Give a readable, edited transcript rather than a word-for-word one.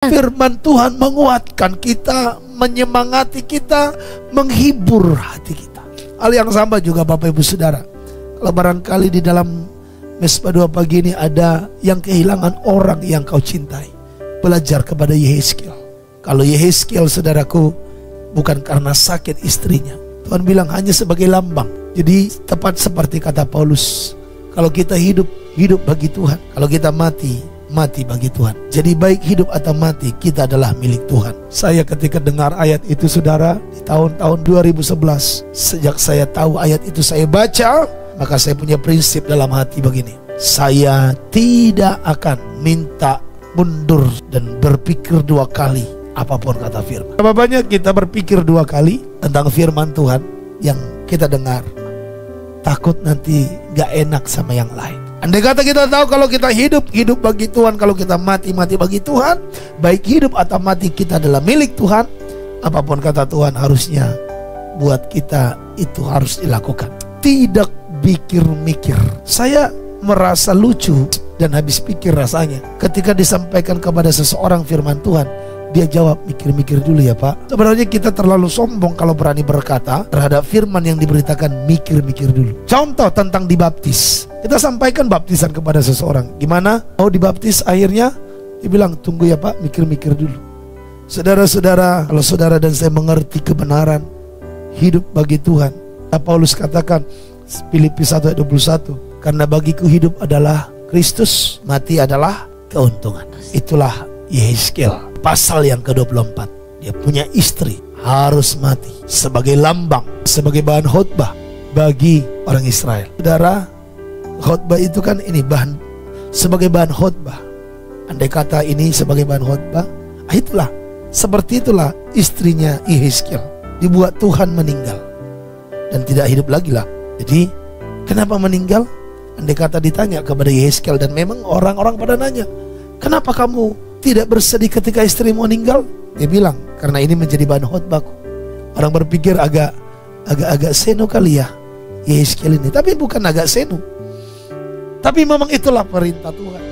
Firman Tuhan menguatkan kita, menyemangati kita, menghibur hati kita. Hal yang sama juga Bapak Ibu Saudara. Kalau barangkali di dalam Mesbah 2 pagi ini ada yang kehilangan orang yang kau cintai, belajar kepada Yehezkiel. Kalau Yehezkiel, saudaraku, bukan karena sakit istrinya, Tuhan bilang hanya sebagai lambang. Jadi tepat seperti kata Paulus, kalau kita hidup, hidup bagi Tuhan. Kalau kita mati, mati bagi Tuhan. Jadi baik hidup atau mati, kita adalah milik Tuhan. Saya ketika dengar ayat itu, saudara, di tahun-tahun 2011, sejak saya tahu ayat itu, saya baca, maka saya punya prinsip dalam hati begini: saya tidak akan minta mundur dan berpikir dua kali apapun kata firman. Berapa banyak kita berpikir dua kali tentang firman Tuhan yang kita dengar, takut nanti gak enak sama yang lain. Andai kata kita tahu kalau kita hidup, hidup bagi Tuhan, kalau kita mati, mati bagi Tuhan, baik hidup atau mati kita adalah milik Tuhan, apapun kata Tuhan harusnya buat kita itu harus dilakukan. Tidak pikir-mikir. Saya merasa lucu dan habis pikir rasanya ketika disampaikan kepada seseorang firman Tuhan, dia jawab, mikir-mikir dulu ya Pak. Sebenarnya kita terlalu sombong kalau berani berkata terhadap firman yang diberitakan, mikir-mikir dulu. Contoh tentang dibaptis, kita sampaikan baptisan kepada seseorang, gimana? Mau dibaptis akhirnya? Dia bilang, tunggu ya Pak, mikir-mikir dulu. Saudara-saudara, kalau saudara dan saya mengerti kebenaran hidup bagi Tuhan, Paulus katakan Filipi 1 ayat 21, karena bagiku hidup adalah Kristus, mati adalah keuntungan. Itulah Yehezkiel pasal yang ke-24. Dia punya istri, harus mati sebagai lambang, sebagai bahan khotbah bagi orang Israel. Saudara, khotbah itu kan ini bahan, sebagai bahan khotbah. Andai kata ini sebagai bahan khotbah, itulah, seperti itulah istrinya Yehezkiel dibuat Tuhan meninggal dan tidak hidup lagi lah. Jadi kenapa meninggal? Andai kata ditanya kepada Yehezkiel, dan memang orang-orang pada nanya, kenapa kamu tidak bersedih ketika istrimu meninggal? Dia bilang, karena ini menjadi bahan khotbahku. Orang berpikir agak seno kali ya Yehezkiel ini, tapi bukan agak seno, tapi memang itulah perintah Tuhan.